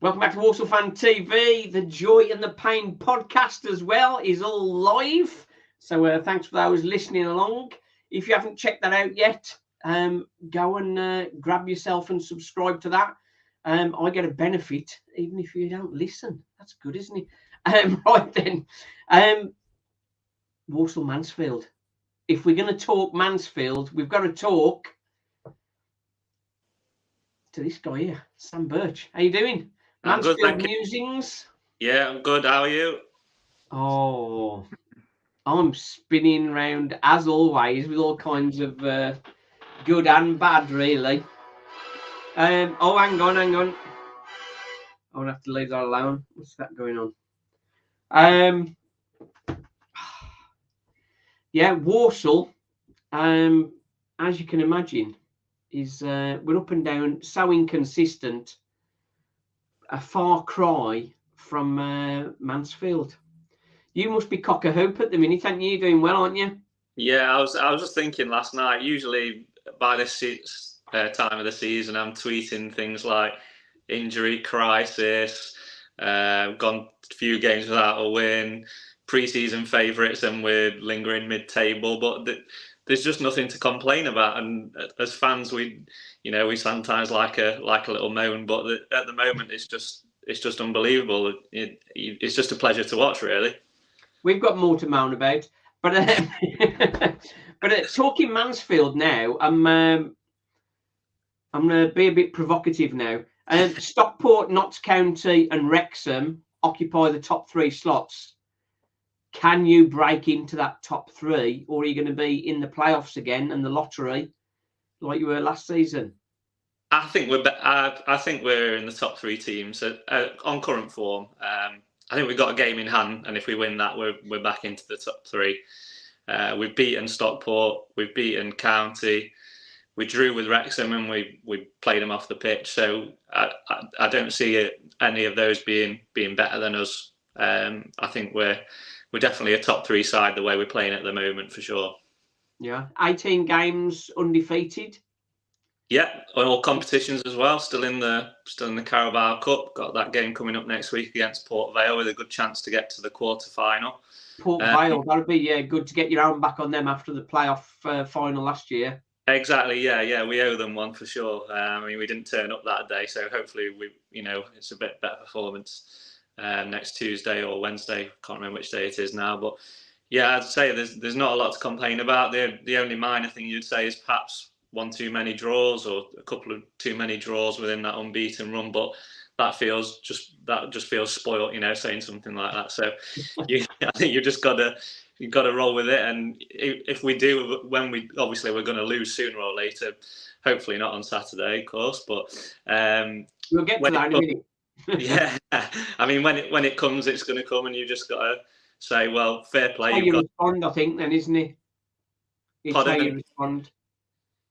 Welcome back to Walsall Fan TV. The Joy and the Pain podcast as well is all live. So thanks for those listening along. If you haven't checked that out yet, go and grab yourself and subscribe to that. I get a benefit even if you don't listen. That's good, isn't it? Right then. Walsall Mansfield. If we're going to talk Mansfield, we've got to talk to this guy here, Sam Birch. How you doing? Mansfield Musings. Yeah, I'm good. How are you? Oh, I'm spinning round as always with all kinds of good and bad, really. Oh, hang on. I'm gonna have to leave that alone. What's that going on? Yeah, Walsall. As you can imagine, is we're up and down, so inconsistent. A far cry from Mansfield. You must be cock a hoop at the minute, aren't you? You're doing well, aren't you? Yeah, I was just thinking last night. Usually by this time of the season, I'm tweeting things like injury crisis, gone a few games without a win, pre-season favourites, and we're lingering mid-table. But there's just nothing to complain about. And as fans, we sometimes like a little moan, but at the moment it's just unbelievable. It's just a pleasure to watch, really. We've got more to moan about, but talking Mansfield now, I'm going to be a bit provocative now. Stockport, Notts County, and Wrexham occupy the top three slots. Can you break into that top three, or are you going to be in the playoffs again and the lottery like you were last season? I think we're in the top three teams on current form. I think we've got a game in hand, and if we win that, we're back into the top three. We've beaten Stockport, we've beaten County, we drew with Wrexham, and we played them off the pitch. So I don't see any of those being better than us. I think we're definitely a top three side the way we're playing at the moment, for sure. Yeah, 18 games undefeated. Yeah, all competitions as well. Still in the Carabao Cup. Got that game coming up next week against Port Vale with a good chance to get to the quarter-final. Port Vale, that'd be good to get your own back on them after the playoff final last year. Exactly. Yeah. We owe them one for sure. We didn't turn up that day, so hopefully it's a bit better performance next Tuesday or Wednesday. Can't remember which day it is now, but yeah, I'd say there's not a lot to complain about. The only minor thing you'd say is perhaps one too many draws or a couple of too many draws within that unbeaten run, but that just feels spoiled, saying something like that. So I think you've got to roll with it. And if we do, when we're going to lose sooner or later, hopefully not on Saturday, of course, but we'll get to that in a minute. Yeah, when it comes, it's going to come, and you just got to say, well, fair play. How you respond, I think, then, isn't it? It's how you respond.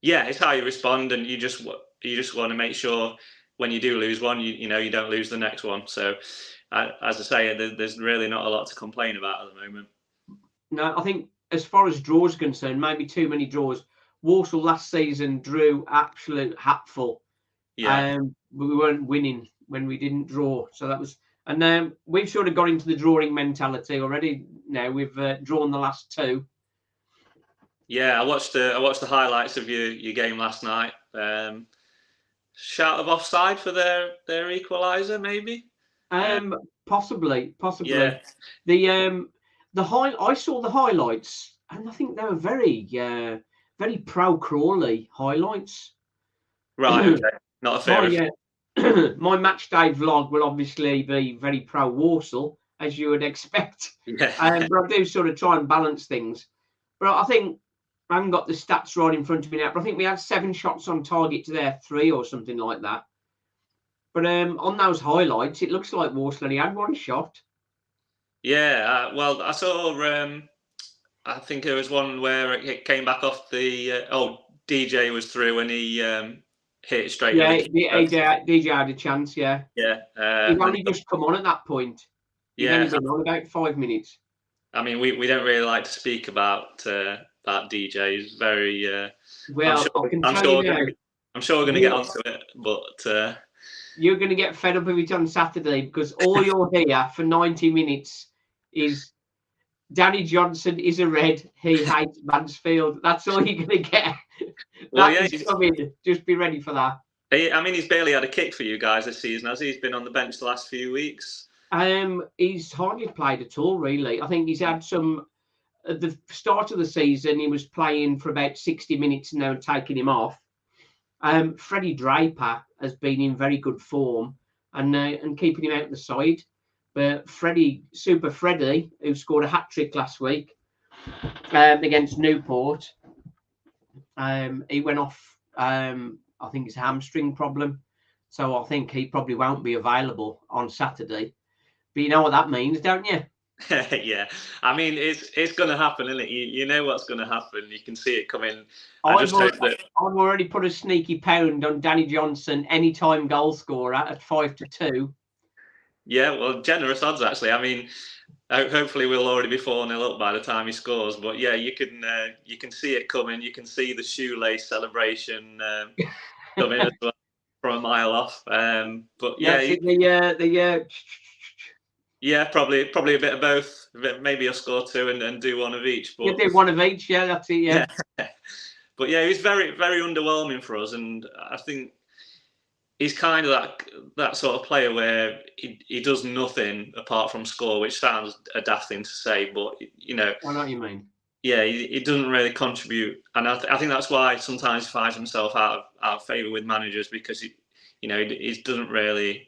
Yeah, it's how you respond, and you just want to make sure when you do lose one, you don't lose the next one. So, as I say, there's really not a lot to complain about at the moment. No, I think as far as draws are concerned, maybe too many draws. Walsall last season drew absolute hatful. Yeah. We weren't winning when we didn't draw, so that was. And we've sort of got into the drawing mentality already. Now we've drawn the last two. Yeah, I watched the highlights of your game last night. Shout of offside for their equaliser, maybe. Possibly. Yeah. I saw the highlights, and I think they were very very pro Crawley highlights. Right. Okay. Not a fair. My Matchday vlog will obviously be very pro Walsall, as you would expect. Yeah. But I do sort of try and balance things. But I think. I haven't got the stats right in front of me now, but I think we had 7 shots on target to their 3 or something like that. But on those highlights, it looks like Walsall only had 1 shot. Yeah, well, I saw. I think there was one where it came back off the. DJ was through and he hit it straight. Yeah, DJ had a chance. Yeah. Yeah. He'd only just come on at that point. He'd only been on about 5 minutes. I mean, we don't really like to speak about that DJ. He's very. Well, I'm sure we're going to get onto it, but. you're going to get fed up of it on Saturday, because all you'll hear for 90 minutes is Danny Johnson is a red. He hates Mansfield. That's all you're going to get. Well, That is coming. Just be ready for that. I mean, he's barely had a kick for you guys this season, has he? He's been on the bench the last few weeks. He's hardly played at all, really. I think he's had some. At the start of the season, he was playing for about 60 minutes and now taking him off. Freddie Draper has been in very good form and keeping him out the side. But Super Freddie, who scored a hat-trick last week against Newport, he went off, I think it's a hamstring problem. So I think he probably won't be available on Saturday. But you know what that means, don't you? Yeah, I mean, it's going to happen, isn't it? You know what's going to happen. You can see it coming. I've already put a sneaky pound on Danny Johnson, anytime goal scorer at 5-2. Yeah, well, generous odds actually. I mean, hopefully we'll already be 4-0 up by the time he scores. But yeah, you can see it coming. You can see the shoelace celebration coming as well from a mile off. But yeah, yeah, probably a bit of both. Maybe he'll score two and do one of each. But you do one of each, yeah, that's it, yeah. But yeah, he's very, very underwhelming for us, and I think he's kind of that sort of player where he does nothing apart from score, which sounds a daft thing to say, but you know. I know what you mean. Yeah, he doesn't really contribute, and I think that's why sometimes he finds himself out of favour with managers, because he doesn't really.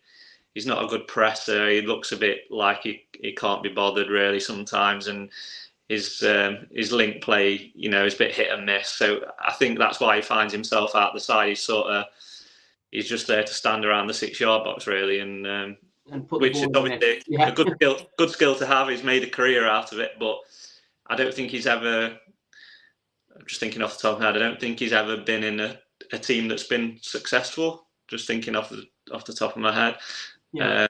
He's not a good presser. He looks a bit like he can't be bothered really sometimes, and his link play, is a bit hit and miss. So I think that's why he finds himself out the side. He's just there to stand around the 6-yard box really, and put which is obviously a good skill to have. He's made a career out of it, but I don't think he's ever. I'm just thinking off the top of my head. I don't think he's ever been in a team that's been successful. Just thinking off the top of my head. Yeah.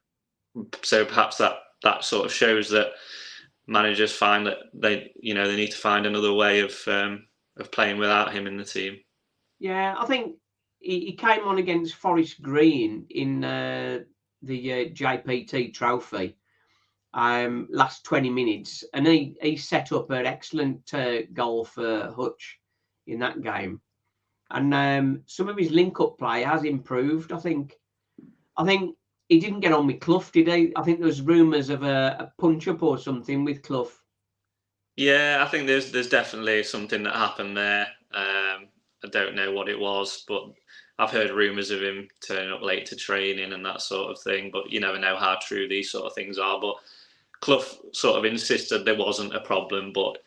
So perhaps that sort of shows that managers find that they need to find another way of playing without him in the team. Yeah, I think he came on against Forest Green in the JPT Trophy last 20 minutes, and he set up an excellent goal for Hutch in that game. And some of his link-up play has improved. I think he didn't get on with Clough, did he? I think there was rumours of a punch-up or something with Clough. Yeah, I think there's definitely something that happened there. I don't know what it was, but I've heard rumours of him turning up late to training and that sort of thing. But you never know how true these sort of things are. But Clough sort of insisted there wasn't a problem, but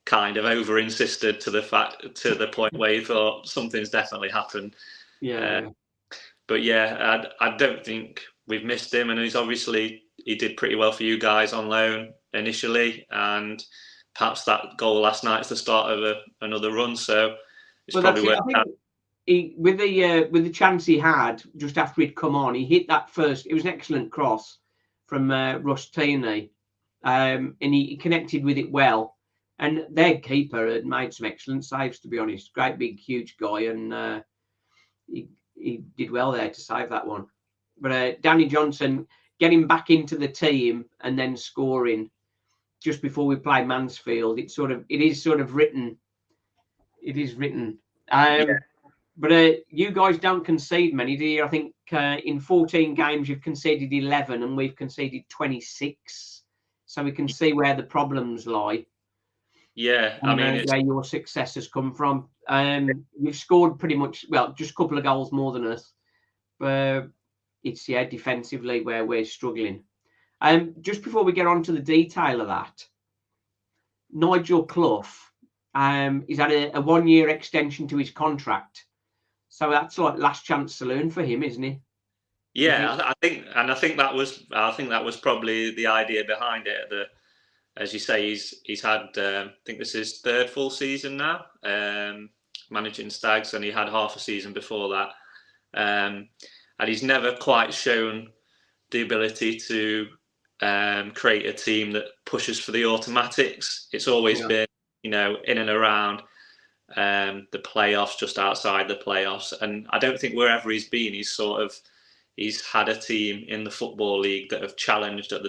kind of over-insisted to the point where he thought something's definitely happened. Yeah. But yeah, I don't think we've missed him, and he did pretty well for you guys on loan initially, and perhaps that goal last night is the start of another run. So it's probably worth that. With the chance he had just after he'd come on, he hit that first. It was an excellent cross from Russ Teeney, and he connected with it well. And their keeper had made some excellent saves, to be honest. Great big huge guy, and he did well there to save that one. But Danny Johnson getting back into the team and then scoring just before we play Mansfield, it is written. It is written. But you guys don't concede many, do you? I think in 14 games you've conceded 11 and we've conceded 26. So we can see where the problems lie. Yeah, I mean, where your success has come from. You've scored pretty much, just a couple of goals more than us. But it's defensively where we're struggling. Just before we get on to the detail of that, Nigel Clough, he's had a 1-year extension to his contract, so that's like last chance saloon for him, isn't it? Yeah, I think that was probably the idea behind it. As you say, he's had I think this is his 3rd full season now, managing Stags, and he had half a season before that, and he's never quite shown the ability to create a team that pushes for the automatics. It's always been in and around the playoffs, just outside the playoffs, and I don't think wherever he's been, he's he's had a team in the Football League that have challenged at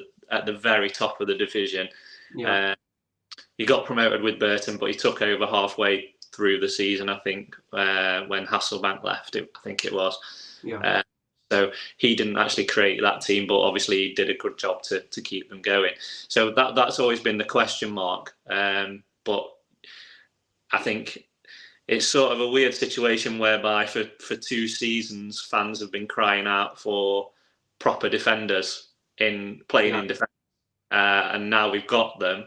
the very top of the division. Yeah. He got promoted with Burton, but he took over halfway through the season, I think, when Hasselbank left, I think it was. Yeah. So he didn't actually create that team, but obviously he did a good job to keep them going. So that's always been the question mark. But I think it's sort of a weird situation whereby for 2 seasons, fans have been crying out for proper defenders in defence. And now we've got them.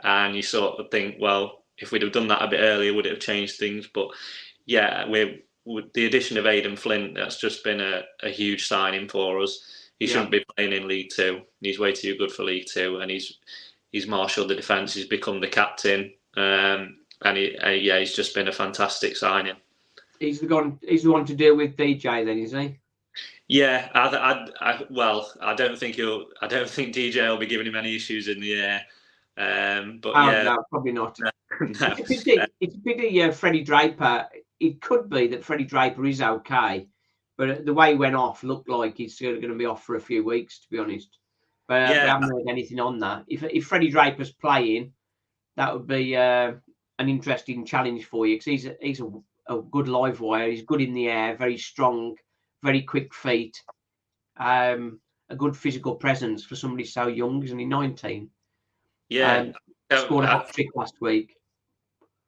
And you sort of think, well, if we'd have done that a bit earlier, would it have changed things? But yeah, with the addition of Aidan Flint, that's just been a huge signing for us. He shouldn't be playing in League Two. He's way too good for League Two, and he's marshalled the defence. He's become the captain, and he's just been a fantastic signing. He's the one to deal with DJ, then, is he? Yeah, I don't think DJ will be giving him any issues in the air. No, probably not. No. It's a pity Freddie Draper. It could be that Freddie Draper is okay, but the way he went off looked like he's going to be off for a few weeks, to be honest. But we haven't heard anything on that. If Freddie Draper's playing, that would be an interesting challenge for you, because he's a good live wire. He's good in the air, very strong, very quick feet, a good physical presence for somebody so young. Isn't he 19? Yeah, scored a hat trick last week.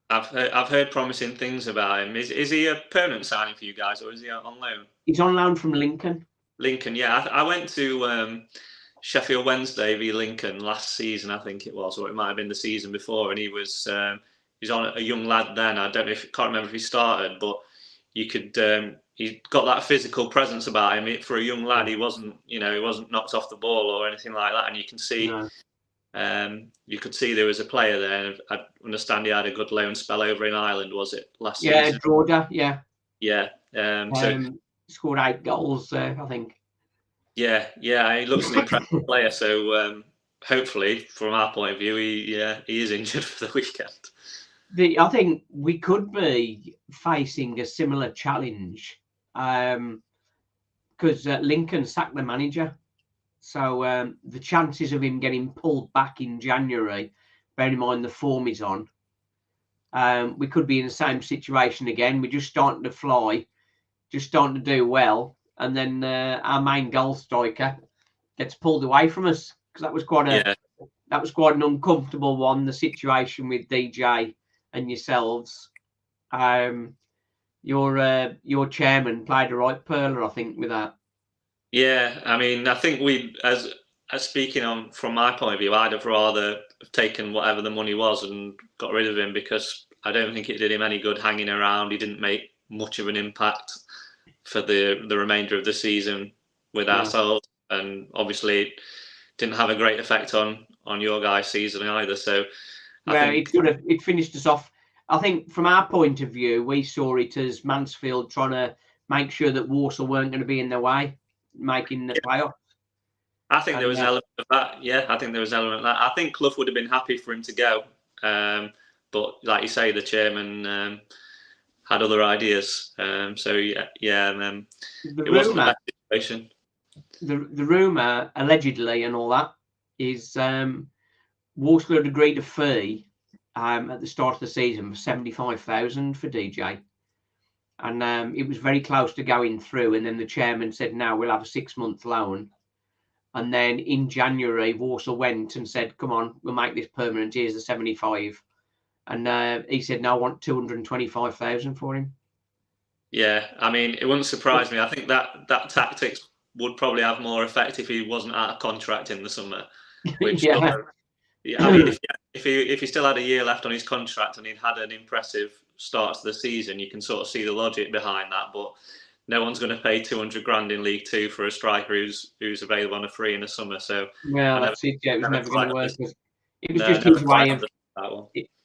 I've heard promising things about him. Is he a permanent signing for you guys, or is he on loan? He's on loan from Lincoln. Lincoln, yeah. I went to Sheffield Wednesday v Lincoln last season, I think it was, or it might have been the season before, and he was he's on a young lad then. I can't remember if he started, but you could. He got that physical presence about him. For a young lad, he wasn't knocked off the ball or anything like that, and you can see. No. You could see there was a player there. I understand he had a good loan spell over in Ireland. Was it last season? Yeah, Droda. Yeah. Yeah. So scored 8 goals, I think. Yeah. He looks an impressive player. So hopefully, from our point of view, he is injured for the weekend. I think we could be facing a similar challenge because Lincoln sacked the manager. So the chances of him getting pulled back in January, bearing in mind the form he's on, we could be in the same situation again. We're just starting to fly, just starting to do well, and then our main goal striker gets pulled away from us, because that was quite an uncomfortable one. The situation with DJ and yourselves, your chairman played a right perler, I think, with that. Yeah, I mean, I think as speaking on from my point of view, I'd have rather taken whatever the money was and got rid of him, because I don't think it did him any good hanging around. He didn't make much of an impact for the remainder of the season with ourselves, and obviously didn't have a great effect on your guys' season either. So, it finished us off. I think from our point of view, we saw it as Mansfield trying to make sure that Walsall weren't going to be in their way, making the playoffs. I think there was an element of that. Yeah, I think there was an element of that. I think Clough would have been happy for him to go. But like you say, the chairman had other ideas. It wasn't a bad situation. The rumour, allegedly and all that, is Walsall had agreed a fee at the start of the season for 75,000 for DJ. And it was very close to going through. And then the chairman said, no, we'll have a 6-month loan. And then in January, Walsall went and said, come on, we'll make this permanent. Here's the 75. And he said, no, I want 225,000 for him. Yeah, I mean, it wouldn't surprise me. I think that tactics would probably have more effect if he wasn't out of contract in the summer. Which I mean, if he still had a year left on his contract and he'd had an impressive start to the season, you can sort of see the logic behind that. But no one's going to pay 200 grand in League Two for a striker who's available on a free in the summer. So that's it. Yeah, it was never going to work. It was just his way of.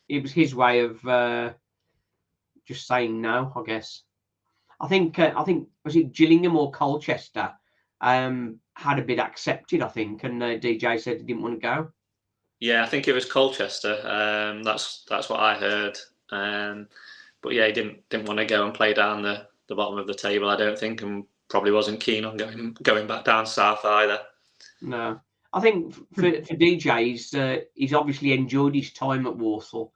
It was his way of just saying no, I guess. I think was it Gillingham or Colchester had a bid accepted, I think, and DJ said he didn't want to go. Yeah, I think it was Colchester. That's what I heard. But yeah, he didn't want to go and play down the bottom of the table, I don't think, and probably wasn't keen on going back down south either. No, I think for DJ, he's obviously enjoyed his time at Walsall.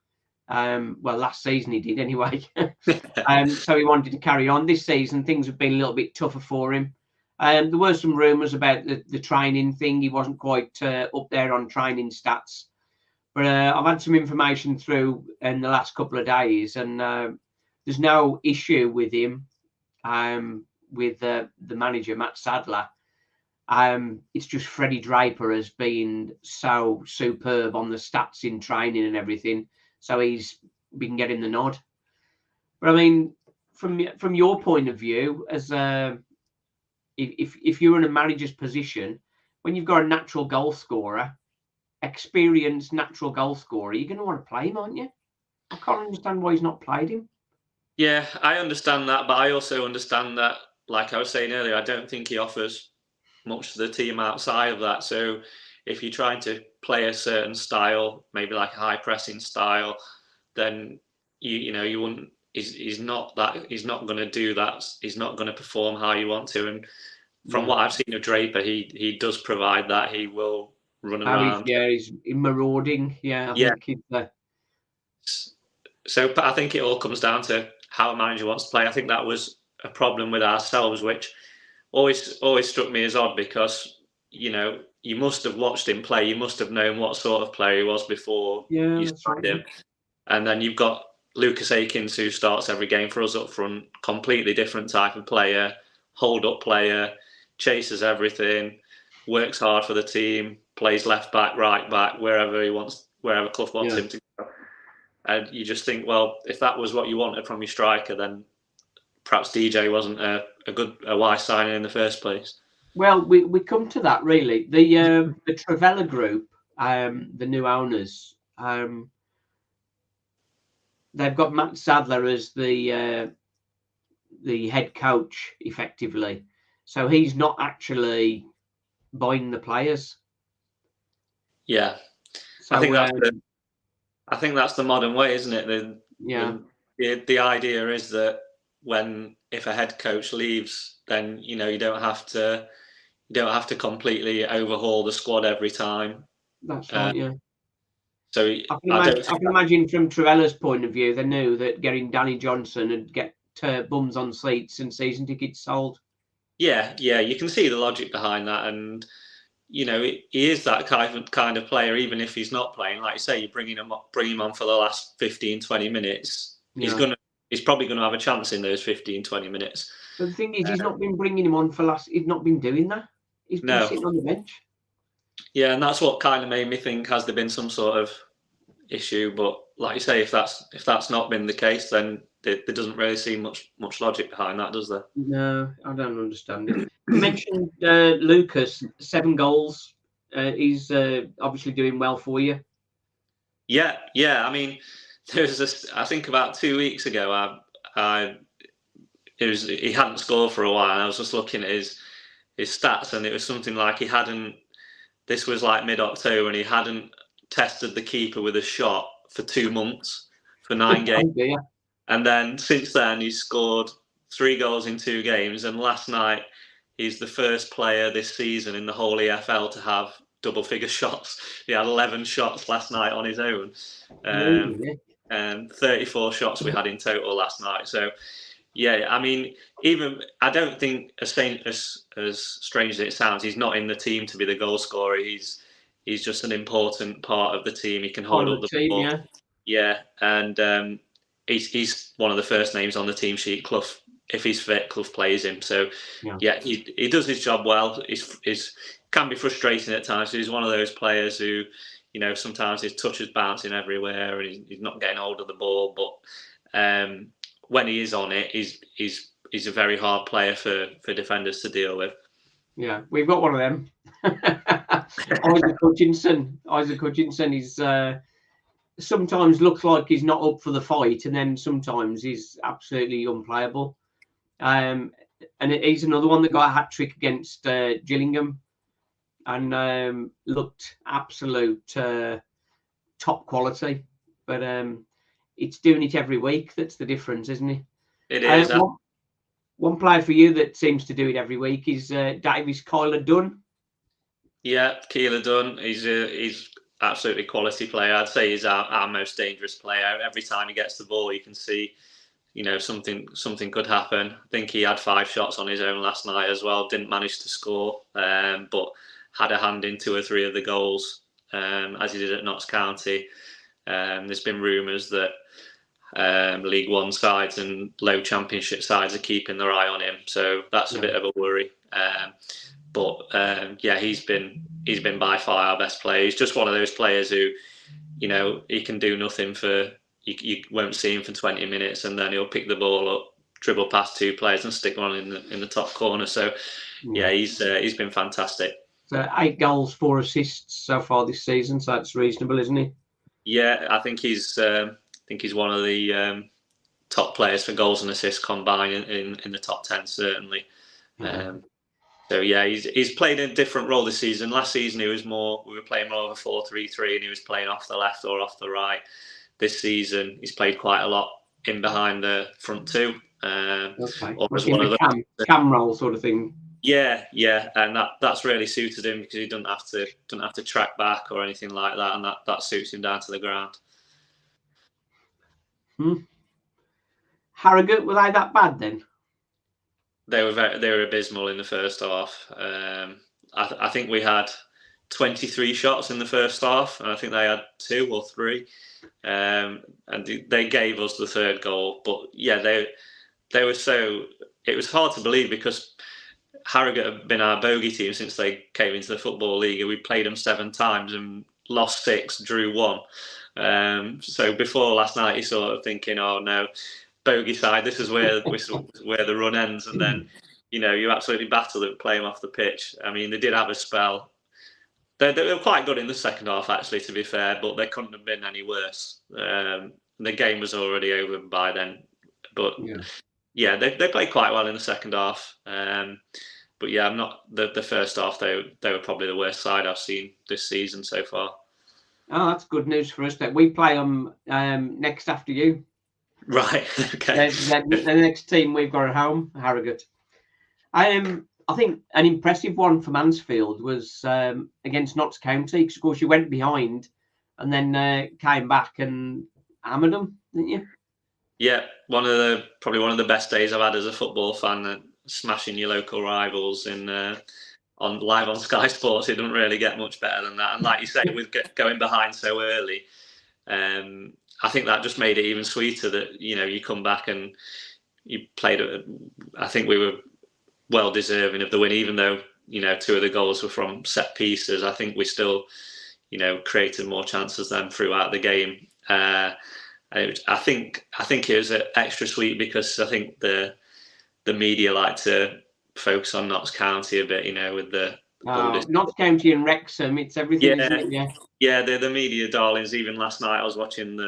Well, last season he did anyway. So he wanted to carry on. This season, things have been a little bit tougher for him. There were some rumours about the training thing. He wasn't quite up there on training stats. But I've had some information through in the last couple of days, and there's no issue with him, with the manager, Matt Sadler. It's just Freddie Draper has been so superb on the stats in training and everything. So he's been getting the nod. But I mean, from your point of view, as if you're in a manager's position, when you've got a natural goal scorer, experienced natural goal scorer, you're going to want to play him, aren't you? I can't understand why he's not played him. Yeah, I understand that, but I also understand that, like I was saying earlier, I don't think he offers much to the team outside of that. So if you're trying to play a certain style, maybe like a high pressing style, then you wouldn't. He's not going to do that. He's not going to perform how you want to. And from what I've seen of Draper, he does provide that. He will run around. He's marauding. I think he's there. So, but I think it all comes down to how a manager wants to play. I think that was a problem with ourselves, which always struck me as odd, because you must have watched him play. You must have known what sort of player he was before you started him. And then you've got Lucas Akins, who starts every game for us up front, completely different type of player, hold-up player, chases everything, works hard for the team, plays left back, right back, wherever Clough wants him to go. And you just think, well, if that was what you wanted from your striker, then perhaps DJ wasn't a wise signing in the first place. Well, we come to that really. The Travella Group, the new owners, they've got Matt Sadler as the head coach, effectively. So he's not actually buying the players. Yeah, so, I think that's the modern way, isn't it? The idea is that if a head coach leaves, then you don't have to completely overhaul the squad every time. That's right. Yeah. So I can imagine from Trevella's point of view, they knew that getting Danny Johnson would get bums on seats and season tickets sold. Yeah, you can see the logic behind that, and he is that kind of player. Even if he's not playing, like you say, you bring him on for the last 15-20 minutes. Yeah. He's probably going to have a chance in those 15-20 minutes. But the thing is, he's not been bringing him on he's not been doing that. He's been sitting on the bench. Yeah, and that's what kind of made me think, has there been some sort of issue? But like you say, if that's not been the case, then there doesn't really seem much logic behind that, does there? No, I don't understand it. You mentioned Lucas, 7 goals. He's obviously doing well for you. Yeah. I mean, I think about 2 weeks ago, he hadn't scored for a while, and I was just looking at his stats, and it was something like this was like mid-October, and he hadn't tested the keeper with a shot for 2 months, for 9 games. Yeah. And then since then, he's scored 3 goals in 2 games. And last night, he's the first player this season in the whole EFL to have double-figure shots. He had 11 shots last night on his own. And 34 shots we had in total last night. So, yeah, I mean, I don't think, as strange as it sounds, he's not in the team to be the goal scorer. He's just an important part of the team. He can hold up the ball. Yeah, and he's one of the first names on the team sheet. Clough, if he's fit, Clough plays him. So yeah, he does his job well. He's can be frustrating at times. He's one of those players who, sometimes his touch is bouncing everywhere and he's not getting hold of the ball. But when he is on it, he's a very hard player for defenders to deal with. Yeah, we've got one of them. Isaac Hutchinson is sometimes looks like he's not up for the fight, and then sometimes he's absolutely unplayable. And he's another one that got a hat-trick against Gillingham and looked absolute top quality. But it's doing it every week that's the difference, isn't it? It is. One player for you that seems to do it every week is Davies Kyler Dunn. Yeah, Keeler Dunn. He's absolutely quality player. I'd say he's our most dangerous player. Every time he gets the ball, you can see, something could happen. I think he had 5 shots on his own last night as well. Didn't manage to score, but had a hand in 2 or 3 of the goals, as he did at Notts County. There's been rumours that League One sides and low Championship sides are keeping their eye on him, so that's a bit of a worry. But he's been by far our best player. He's just one of those players who, he can do nothing for. You won't see him for 20 minutes, and then he'll pick the ball up, dribble past 2 players, and stick one in the top corner. So he's been fantastic. So 8 goals, 4 assists so far this season. So that's reasonable, isn't he? Yeah, I think he's one of the top players for goals and assists combined in the top 10 certainly. So he's played a different role this season. Last season we were playing more of a 4-3-3, and he was playing off the left or off the right. This season he's played quite a lot in behind the front 2. Almost one of the cam role sort of thing. Yeah, and that's really suited him because he doesn't have to track back or anything like that, and that suits him down to the ground. Harrogate, were they that bad then? They were abysmal in the first half. I think we had 23 shots in the first half, and I think they had 2 or 3. And they gave us the 3rd goal. But they were so. It was hard to believe because Harrogate have been our bogey team since they came into the Football League. We played them 7 times and lost 6, drew 1. So before last night, you're sort of thinking, oh no, bogey side, this is where the run ends, and then you absolutely battle them, play them off the pitch. I mean, they did have a spell. They were quite good in the second half, actually, to be fair, but they couldn't have been any worse. The game was already over by then, but they played quite well in the second half. But I'm not the first half. They were probably the worst side I've seen this season so far. Oh, that's good news for us. That we play them next after you. Right. Okay. The next team we've got at home, Harrogate. I think an impressive one for Mansfield was against Notts County, because of course you went behind and then came back and hammered them, didn't you? Yeah, probably one of the best days I've had as a football fan. Smashing your local rivals live on Sky Sports. It doesn't really get much better than that. And like you say, with going behind so early, I think that just made it even sweeter that you come back and you played. I think we were well deserving of the win, even though 2 of the goals were from set pieces. I think we still created more chances than throughout the game. I think it was extra sweet because I think the media like to focus on Notts County a bit, with the Notts County and Wrexham. It's everything, isn't it? Yeah, they're the media darlings. Even last night, I was watching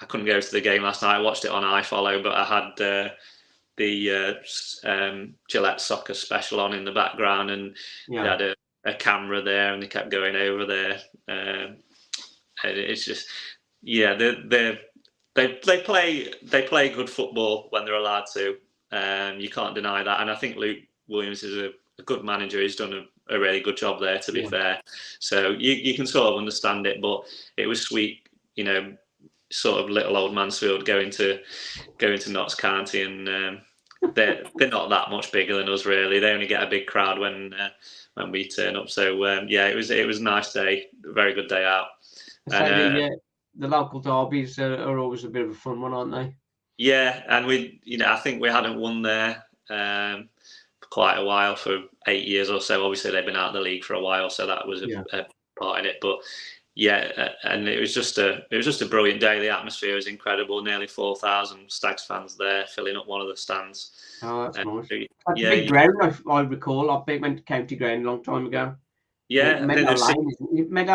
I couldn't go to the game last night. I watched it on iFollow, but I had the Gillette Soccer special on in the background, and they had a camera there, and they kept going over there. And it's just, they play good football when they're allowed to. You can't deny that, and I think Luke Williams is a good manager. He's done a really good job there, to be fair. So you can sort of understand it, but it was sweet, sort of little old Mansfield going to Notts County, and they're not that much bigger than us, really. They only get a big crowd when we turn up. So it was a nice day, a very good day out. So the local derbies are always a bit of a fun one, aren't they? Yeah, and I think we hadn't won there for quite a while, for 8 years or so. Obviously, they've been out of the league for a while, so that was a part in it. But and it was just a brilliant day. The atmosphere was incredible. Nearly 4,000 Stags fans there, filling up one of the stands. Oh, that's nice. That's a big ground, I recall. I went to County Ground a long time ago. Yeah, Meadow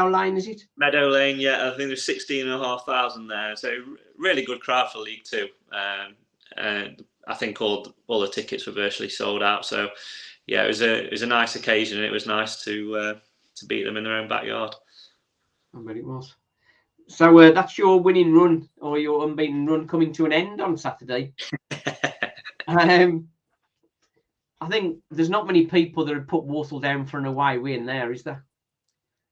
Lane, is it? Meadow Lane, yeah. I think there's 16,500 there. So really good crowd for League Two. And I think all the tickets were virtually sold out. So it was a nice occasion, and it was nice to beat them in their own backyard. I bet it was. So that's your winning run, or your unbeaten run, coming to an end on Saturday. I think there's not many people that would put Walsall down for an away win there, is there?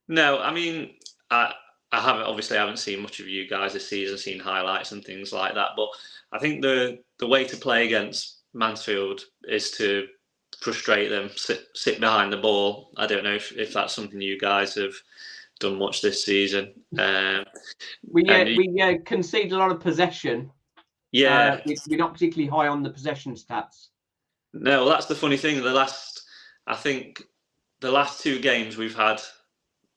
No, I mean, I haven't seen much of you guys this season, seen highlights and things like that. But I think the way to play against Mansfield is to frustrate them, sit behind the ball. I don't know if that's something you guys have done much this season. We concede a lot of possession. Yeah, we're not particularly high on the possession stats. No, that's the funny thing. I think the last 2 games we've had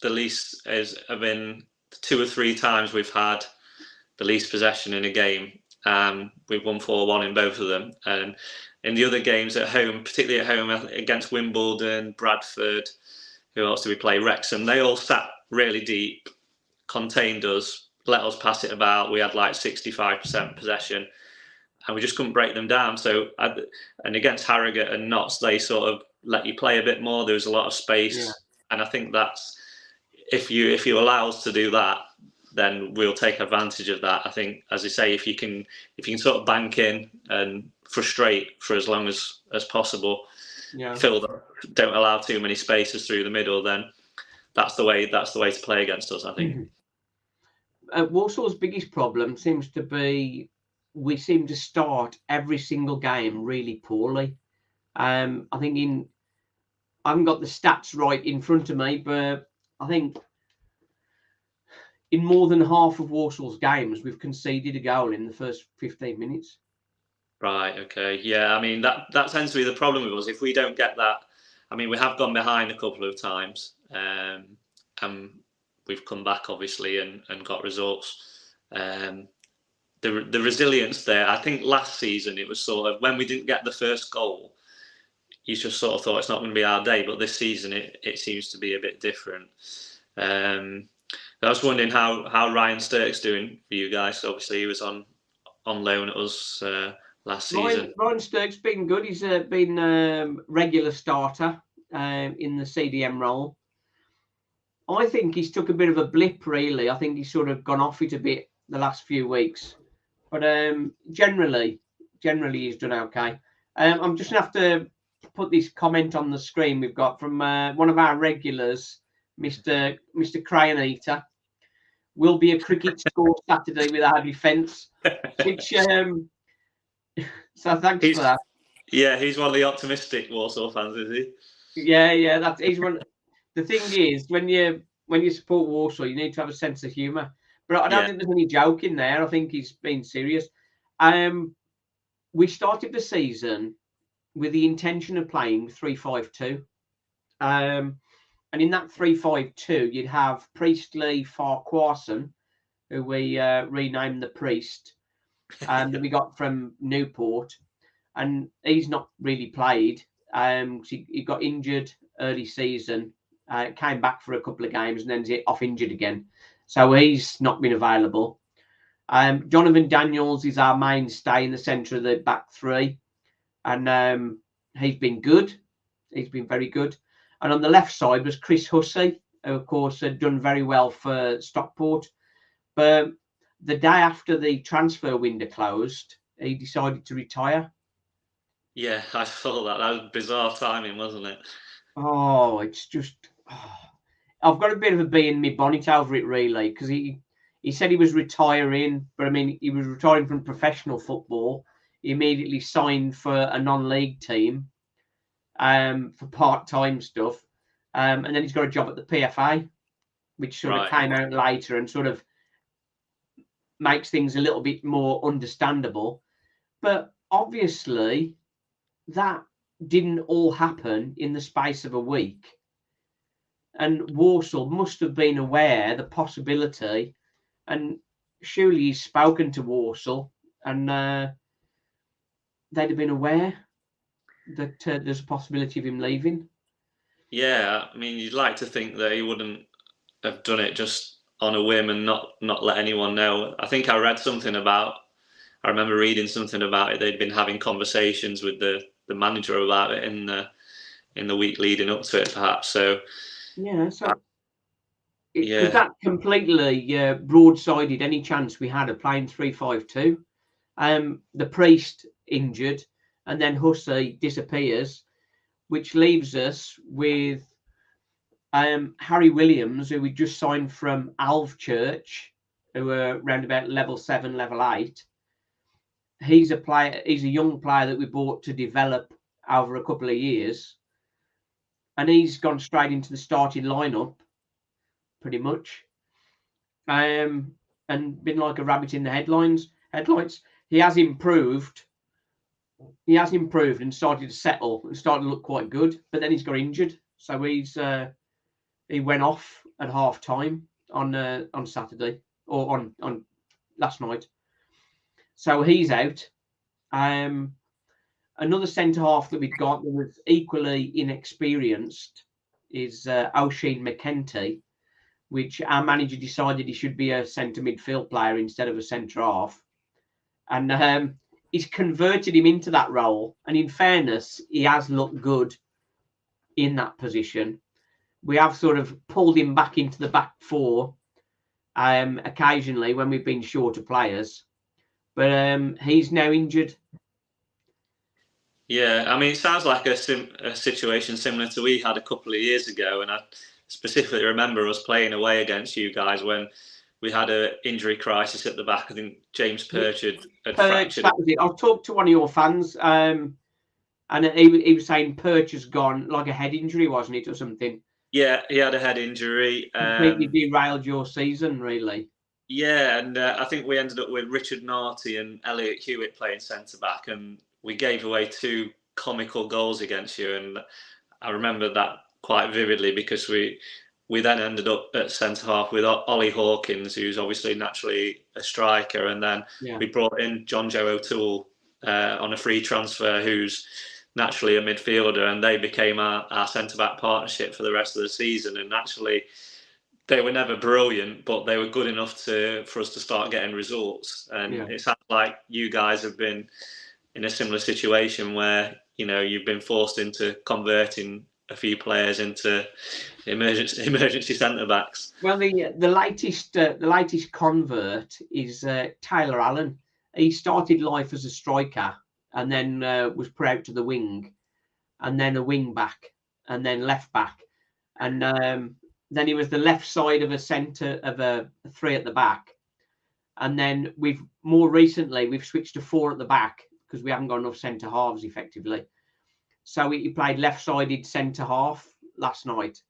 the least have been 2 or 3 times we've had the least possession in a game. We've won 4-1 in both of them, and in the other games at home, particularly at home against Wimbledon, Bradford, who else did we play? Wrexham. They all sat really deep, contained us, let us pass it about. We had like 65% possession, and we just couldn't break them down. So, and against Harrogate and Notts, they sort of let you play a bit more. There was a lot of space, and I think that's if you allow us to do that, then we'll take advantage of that. I think, as I say, if you can sort of bank in and frustrate for as long as possible, don't allow too many spaces through the middle, then that's the way to play against us, I think. Walsall's biggest problem seems to be we seem to start every single game really poorly. I think I haven't got the stats right in front of me, but I think in more than half of Walsall's games, we've conceded a goal in the first 15 minutes. Right, okay. Yeah, I mean, that tends to be the problem with us. If we don't get that, I mean, we have gone behind a couple of times, and we've come back, obviously, and got results. The resilience there, I think last season, it was sort of, when we didn't get the first goal, you just sort of thought it's not going to be our day, but this season, it seems to be a bit different. I was wondering how Ryan Stirk's doing for you guys. Obviously, he was on loan at us last season. Ryan Stirk's been good. He's been regular starter in the CDM role. I think he's took a bit of a blip, really. I think he's sort of gone off it a bit the last few weeks. But generally he's done okay. I'm just going to have to put this comment on the screen we've got from one of our regulars, Mr. Crayon Eater. Will be a cricket score Saturday with our defence. Which so thanks for that. Yeah, he's one of the optimistic Walsall fans, is he? Yeah, he's one. The thing is, when you support Walsall, you need to have a sense of humour. But I don't think there's any joke in there. I think he's being serious. We started the season with the intention of playing 3-5-2. And in that 3-5-2, you'd have Priestley, Farquharson, who we renamed the Priest, that we got from Newport. And he's not really played. He got injured early season, came back for a couple of games, and then off injured again. So he's not been available. Jonathan Daniels is our mainstay in the centre of the back three. And he's been good. He's been very good. And on the left side was Chris Hussey, who, of course, had done very well for Stockport. But the day after the transfer window closed, he decided to retire. Yeah, I saw that. That was bizarre timing, wasn't it? Oh, it's just... I've got a bit of a bee in my bonnet over it, really, because he said he was retiring, but, I mean, he was retiring from professional football. He immediately signed for a non-league team. For part-time stuff, and then he's got a job at the PFA, which sort of came out later and sort of makes things a little bit more understandable. But obviously, that didn't all happen in the space of a week, and Walsall must have been aware the possibility, and surely he's spoken to Walsall, and they'd have been aware that there's a possibility of him leaving. Yeah, I mean, you'd like to think that he wouldn't have done it just on a whim and not let anyone know. I think I remember reading something about it. They'd been having conversations with the manager about it in the week leading up to it, perhaps. So because that completely broadsided any chance we had of playing 3-5-2. The Priest injured, and then Hussey disappears. which leaves us with Harry Williams, who we just signed from Alvechurch, who are around about level 7, level 8. He's a young player that we bought to develop over a couple of years, and he's gone straight into the starting lineup, pretty much, and been like a rabbit in the headlights. He has improved. He has improved and started to settle and started to look quite good, but then he's got injured, so he went off at half time on Saturday or on last night. So he's out. Another centre half that we've got that was equally inexperienced is Oisin McKenty, which our manager decided he should be a centre midfield player instead of a centre half. And he's converted him into that role. And in fairness, he has looked good in that position. We have sort of pulled him back into the back four occasionally when we've been short of players. But he's now injured. Yeah, I mean, it sounds like a situation similar to we had a couple of years ago. And I specifically remember us playing away against you guys when we had an injury crisis at the back. I think James Birch had fractured. That was it. I talked to one of your fans, and he was saying Birch has gone like a head injury, wasn't it, or something? Yeah, he had a head injury. Completely derailed your season, really. Yeah, and I think we ended up with Richard Narty and Elliot Hewitt playing centre-back, and we gave away 2 comical goals against you. And I remember that quite vividly because we then ended up at centre-half with Ollie Hawkins, who's obviously naturally a striker, and then we brought in John Joe O'Toole on a free transfer, who's naturally a midfielder, and they became our centre-back partnership for the rest of the season. And actually, they were never brilliant, but they were good enough for us to start getting results. And it sounds like you guys have been in a similar situation where, you know, you've been forced into converting a few players into emergency centre backs. Well, the latest convert is Taylor Allen. He started life as a striker and then was put out to the wing, and then a wing back, and then left back, and then he was the left side of a centre of a 3 at the back, and then more recently we've switched to 4 at the back because we haven't got enough centre halves effectively. So he played left-sided centre half last night.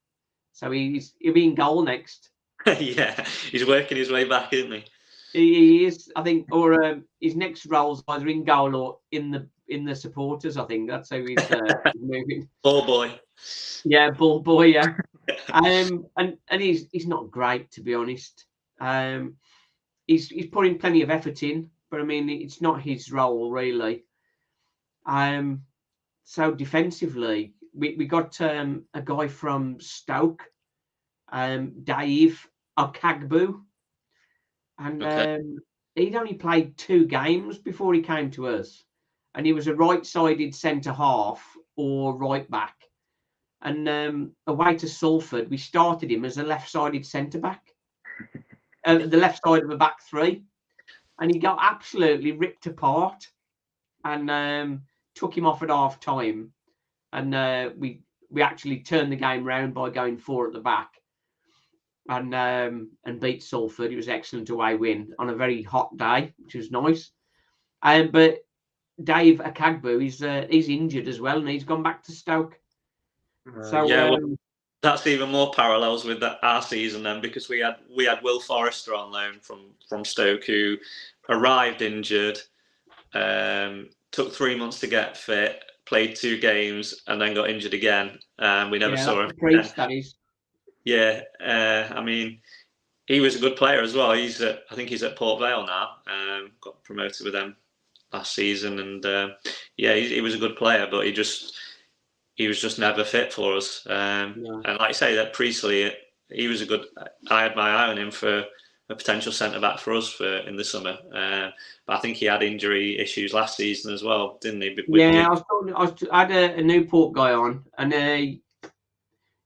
So he'll be in goal next. Yeah, he's working his way back, isn't he? He is, I think, or his next role's either in goal or in the supporters. I think that's how he's moving. Ball boy. Yeah, ball boy. Yeah, and he's not great, to be honest. He's putting plenty of effort in, but I mean it's not his role really. So defensively, we got a guy from Stoke, Dave Okagbu, and he'd only played 2 games before he came to us, and he was a right-sided centre half or right back. And away to Salford, we started him as a left-sided centre back, the left side of a back 3, and he got absolutely ripped apart, and took him off at half time, and we actually turned the game round by going 4 at the back, and beat Salford. It was an excellent away win on a very hot day, which was nice. But Dave Okagbu he's injured as well, and he's gone back to Stoke. That's even more parallels with our season then, because we had Will Forrester on loan from Stoke, who arrived injured, took 3 months to get fit, played 2 games, and then got injured again. We never saw him again. Yeah, I mean, he was a good player as well. I think he's at Port Vale now. Got promoted with them last season, and he was a good player, but he was just never fit for us. And like I say, that Priestley, he was a good. I had my eye on him for a potential centre back for us in the summer. But I think he had injury issues last season as well, didn't he? I had a Newport guy on, and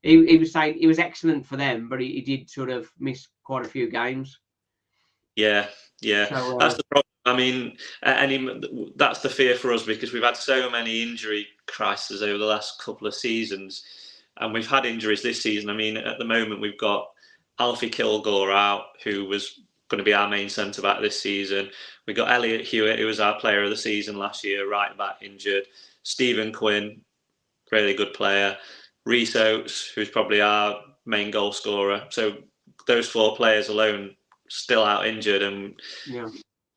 he was saying he was excellent for them, but he did sort of miss quite a few games. Yeah. So, that's the problem. I mean, that's the fear for us, because we've had so many injury crisis over the last couple of seasons. And we've had injuries this season. I mean, at the moment, we've got Alfie Kilgore out, who was going to be our main centre-back this season. We got Elliot Hewitt, who was our player of the season last year, right back, injured. Stephen Quinn, really good player. Rhys Oates, who's probably our main goal scorer. So those 4 players alone still out injured, and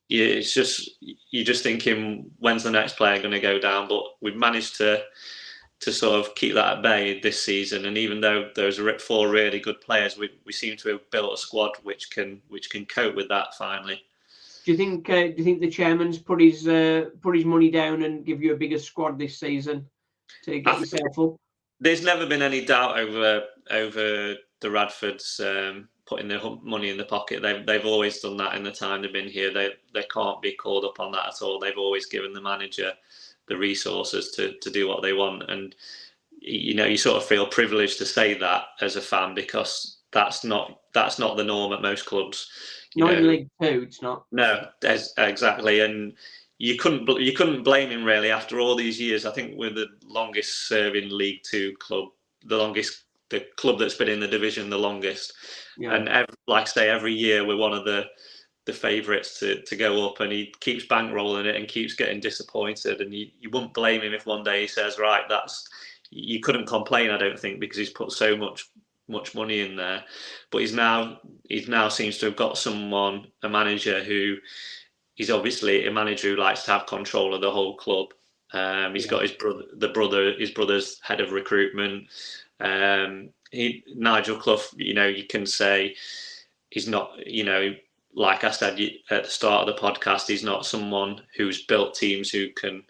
it's just, you're just thinking, when's the next player going to go down? But we've managed to sort of keep that at bay this season, and even though there's 4 really good players, we seem to have built a squad which can cope with that finally. Do you think the chairman's put his money down and give you a bigger squad this season to get yourself up? There's never been any doubt over the Radfords putting their money in the pocket. They've always done that in the time they've been here. They can't be called up on that at all. They've always given the manager the resources to do what they want, and you sort of feel privileged to say that as a fan, because that's not the norm at most clubs. Not in League 2, it's not. No, exactly, and you couldn't blame him really after all these years. I think we're the longest serving League 2 club, the club that's been in the division the longest, and like I say, every year we're one of the favourites to go up, and he keeps bankrolling it and keeps getting disappointed, and you wouldn't blame him if one day he says, right, you couldn't complain, I don't think, because he's put so much money in there. But he's now seems to have got a manager who is obviously a manager who likes to have control of the whole club. He's got his brother's head of recruitment. Nigel Clough, you can say he's not, like I said at the start of the podcast, he's not someone who's built teams who can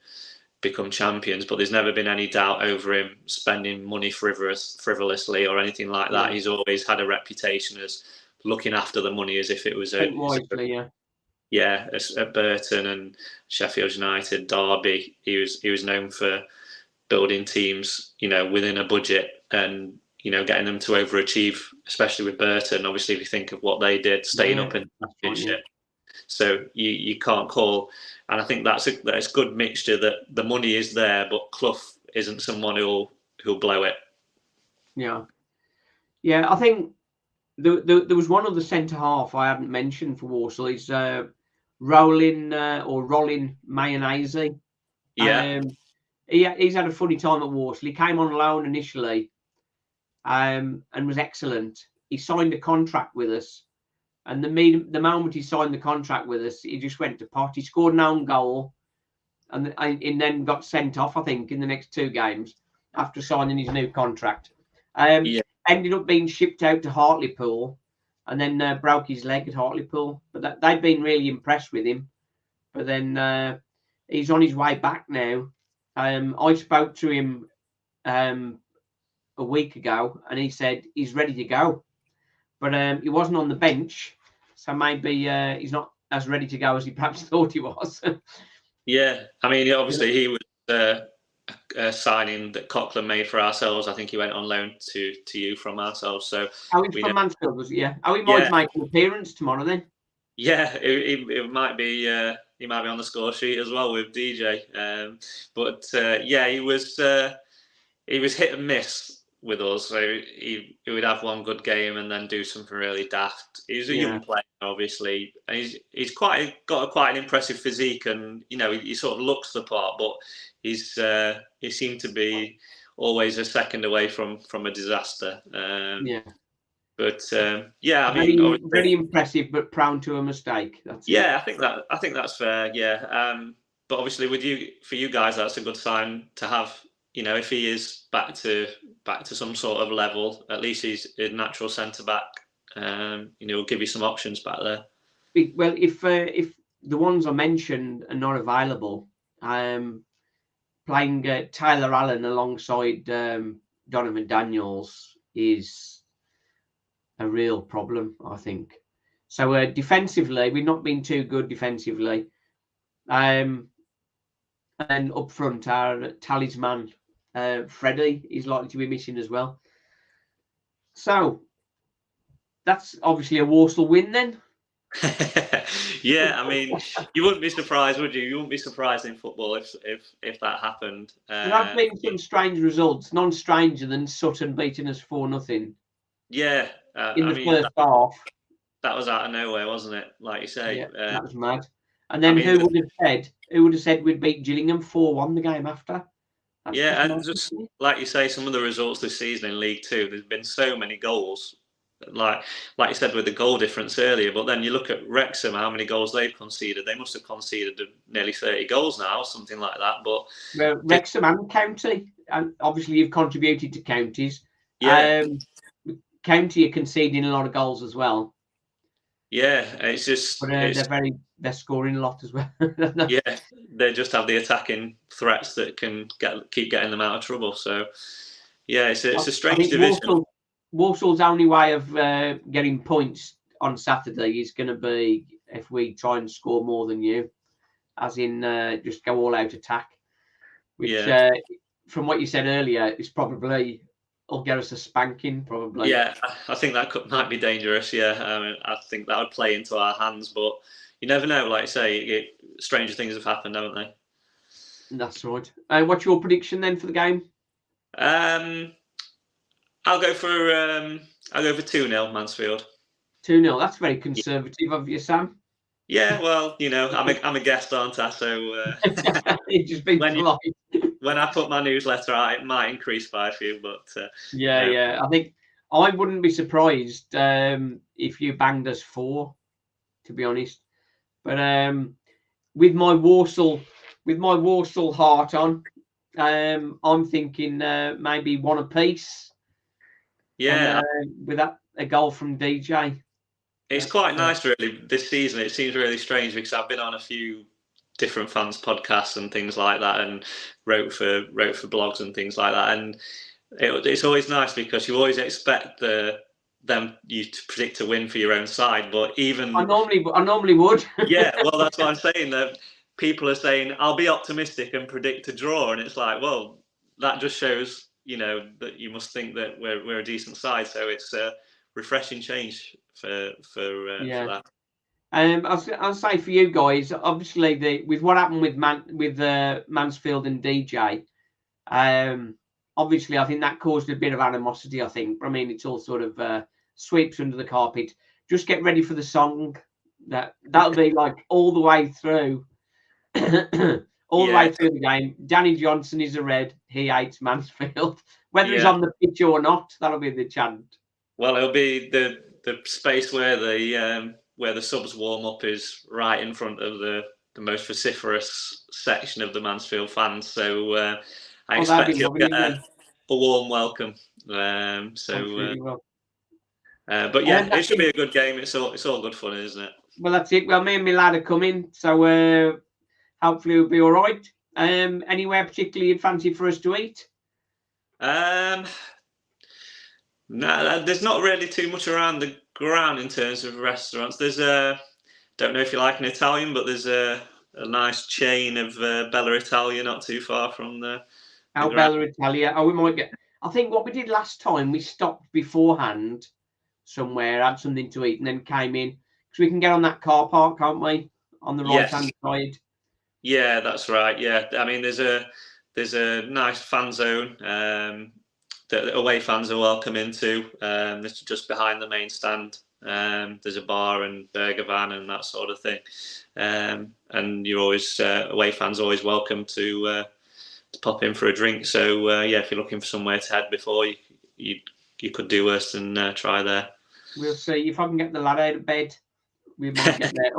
become champions, but there's never been any doubt over him spending money frivolously or anything like that. He's always had a reputation as looking after the money as if it was at Burton and Sheffield United, Derby. He was known for building teams, within a budget and getting them to overachieve, especially with Burton. Obviously, if you think of what they did, staying up in the championship, so you can't call. And I think that's a good mixture, that the money is there, but Clough isn't someone who'll blow it. Yeah. I think there was one other centre half I haven't mentioned for Walsall. Is Rolling Mayonnaise. Yeah. He's had a funny time at Walsall. He came on loan initially, and was excellent. He signed a contract with us, and the moment he signed the contract with us, he just went to pot. He scored an own goal, and then got sent off, I think, in the next 2 games after signing his new contract. Ended up being shipped out to Hartlepool, and then broke his leg at Hartlepool. But they'd been really impressed with him. But then he's on his way back now. I spoke to him a week ago, and he said he's ready to go. But he wasn't on the bench, so maybe he's not as ready to go as he perhaps thought he was. Yeah, I mean, obviously he was a signing that Coughlin made for ourselves. I think he went on loan to you from ourselves. So he's from Mansfield, was it? Yeah. He might make an appearance tomorrow then. Yeah, it might be. He might be on the score sheet as well with DJ. He was hit and miss with us. So he would have one good game and then do something really daft. He's a young player, obviously, and he's got quite an impressive physique, and he sort of looks the part, but he seemed to be always a second away from a disaster. But I mean, very impressive, but prone to a mistake. I think that's fair. Yeah, but obviously, for you guys, that's a good sign to have. If he is back to some sort of level, at least he's a natural centre back. Will give you some options back there. Well, if the ones I mentioned are not available, playing Tyler Allen alongside Donovan Daniels is a real problem, I think. So defensively, we've not been too good defensively. And up front, our talisman, Freddie, is likely to be missing as well. So that's obviously a Walsall win then. Yeah, I mean, you wouldn't be surprised, would you? You wouldn't be surprised in football if that happened. There have been some strange results, none stranger than Sutton beating us 4-0 Yeah, in I the mean, first half. that was out of nowhere, wasn't it? Like you say. Yeah, that was mad. And I then mean, who would have said we'd beat Gillingham 4-1 the game after? That's yeah, and mad, just isn't it? like you say, some of the results this season in League Two, there's been so many goals. Like you said with the goal difference earlier, but then you look at Wrexham, how many goals they've conceded. They must have conceded nearly 30 goals now, something like that. But Wrexham and County, and obviously you've contributed to counties. yeah, County are conceding a lot of goals as well. yeah, it's just But they're scoring a lot as well. Yeah, they just have the attacking threats that can keep getting them out of trouble. So yeah, it's a strange division. Walsall's only way of getting points on Saturday is going to be if we try and score more than you, as in just go all out attack. Which, from what you said earlier, is probably will get us a spanking. Probably. Yeah, I think that might be dangerous. Yeah, I think that would play into our hands, but you never know. Like I say, stranger things have happened, haven't they? That's right. What's your prediction then for the game? I'll go for 2-0 Mansfield. 2-0. That's very conservative of you, Sam. Yeah, well, I'm a guest, aren't I? So just being polite. When I put my newsletter out, it might increase by a few, but yeah. I think I wouldn't be surprised if you banged us 4, to be honest. But with my Walsall heart on, I'm thinking maybe 1 apiece. Yeah, and, with a goal from DJ. It's quite nice, really. This season, it seems really strange because I've been on a few different fans' podcasts and things like that, and wrote for blogs and things like that. And it's always nice because you always expect you to predict a win for your own side, but even I normally would. Yeah, well, that's what I'm saying. That people are saying I'll be optimistic and predict a draw, and it's like, well, that just shows that you must think that we're a decent side. So it's a refreshing change for that. I'll say for you guys, obviously with what happened with Mansfield and DJ, obviously I think that caused a bit of animosity. I think, I mean, it's all sort of sweeps under the carpet. Just get ready for the song. That'll be like all the way through, the way through the game. Danny Johnson is a red. He hates Mansfield, whether he's on the pitch or not. That'll be the chant. Well, it'll be the space where the subs warm up is right in front of the most vociferous section of the Mansfield fans. So I expect you'll get a warm welcome. But yeah, it should be a good game. It's all good fun, isn't it? Well, that's it. Well, me and my lad are coming, so hopefully it'll be all right. Anywhere particularly you'd fancy for us to eat? No, there's not really too much around the ground in terms of restaurants. There's don't know if you like an Italian, but there's a nice chain of Bella Italia not too far from the Bella Italia. We might get. I think what we did last time, we stopped beforehand somewhere, had something to eat, and then came in because we can get on that car park, can't we? On the right hand side. Yeah, that's right. Yeah, I mean, there's a nice fan zone that away fans are welcome into. It's just behind the main stand. There's a bar and burger van and that sort of thing. And you're always away fans always welcome to pop in for a drink. So if you're looking for somewhere to head before, you could do worse than try there. We'll see if I can get the lad out of bed. We might get there.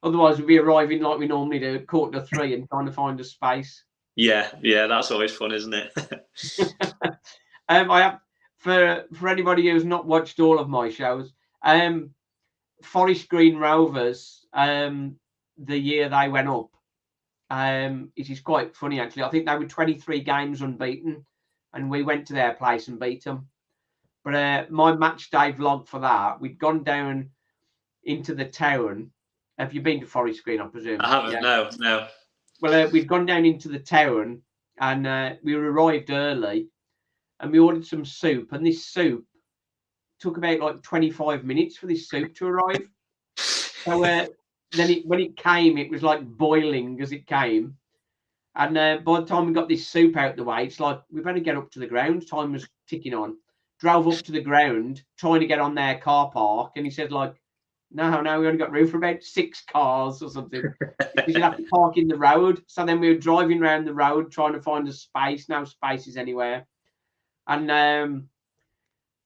Otherwise, we'll be arriving like we normally do, 2:45, and trying to find a space. Yeah, that's always fun, isn't it? I have for anybody who's not watched all of my shows. Forest Green Rovers, the year they went up, it is quite funny actually. I think they were 23 games unbeaten, and we went to their place and beat them. But my match day vlog for that, we'd gone down into the town. Have you been to Forest Green, I presume? I haven't. Yeah. No. Well, we'd gone down into the town, and we arrived early, and we ordered some soup, and this soup took about like 25 minutes for this soup to arrive. So then when it came, it was like boiling as it came. And by the time we got this soup out the way, it's like, we better get up to the ground. Time was ticking on. Drove up to the ground, trying to get on their car park. And he said, like, no, we only got room for about 6 cars or something. Because you'd have to park in the road. So then we were driving around the road, trying to find a space. No spaces anywhere. And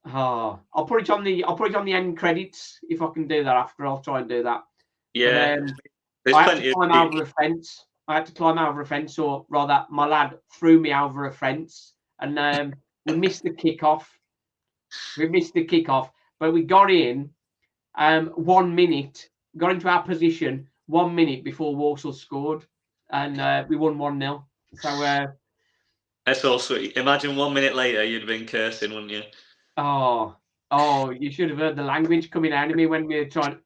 I'll put it on the end credits if I can do that after. I'll try and do that. Yeah. But, I had to climb over a fence. Or rather, my lad threw me over a fence, and we missed the kickoff. But we got in 1 minute, got into our position 1 minute before Walsall scored, and we won 1-0. So that's all sweet. Imagine 1 minute later you'd have been cursing, wouldn't you? Oh, you should have heard the language coming out of me when we were trying.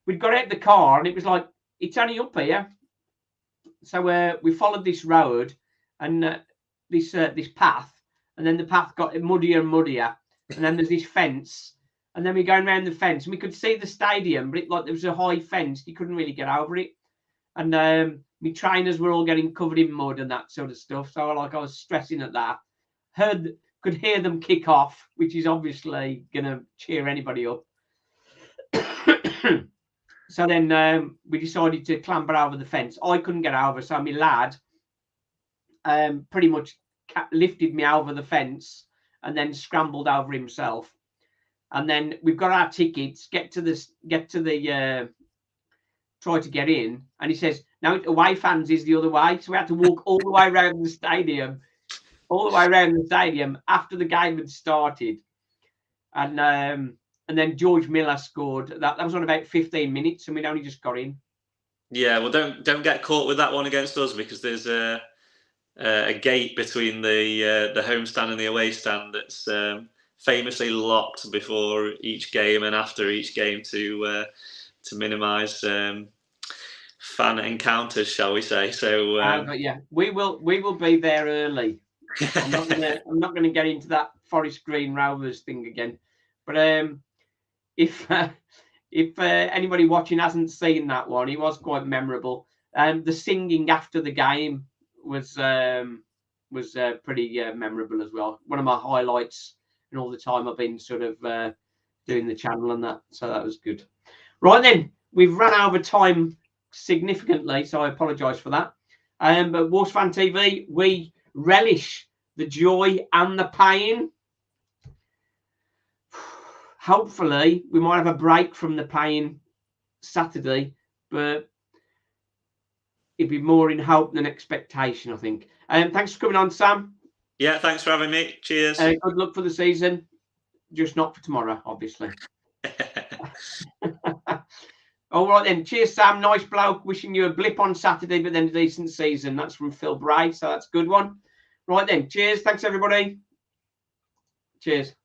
We'd got out the car and it was like, it's only up here. So we followed this road and this path, and then the path got muddier and muddier, and then there's this fence, and then we're going around the fence, and we could see the stadium, but there was a high fence, you couldn't really get over it, and my trainers were all getting covered in mud and that sort of stuff. So I was stressing at that. Could hear them kick off, which is obviously going to cheer anybody up. So then we decided to clamber over the fence. I couldn't get over, so my lad pretty much lifted me over the fence and then scrambled over himself. And then we've got our tickets, try to get in. And he says, no, away fans is the other way. So we had to walk all the way around the stadium. After the game had started. And then George Miller scored. That was on about 15 minutes, and we'd only just got in. Yeah, well, don't get caught with that one against us, because there's a gate between the home stand and the away stand that's famously locked before each game and after each game to minimise fan encounters, shall we say? So, but yeah, we will be there early. I'm not going to get into that Forest Green Rovers thing again, but if anybody watching hasn't seen that one, it was quite memorable. The singing after the game was pretty memorable as well. One of my highlights in all the time I've been sort of doing the channel and that, so that was good. Right then, we've run over time significantly, so I apologise for that. But Walsall Fan TV, we relish the joy and the pain. Hopefully, we might have a break from the pain Saturday, but it'd be more in hope than expectation, I think. Thanks for coming on, Sam. Yeah, thanks for having me. Cheers. Good luck for the season, just not for tomorrow, obviously. All right then. Cheers, Sam. Nice bloke. Wishing you a blip on Saturday, but then a decent season. That's from Phil Bray, so that's a good one. Right then. Cheers. Thanks, everybody. Cheers.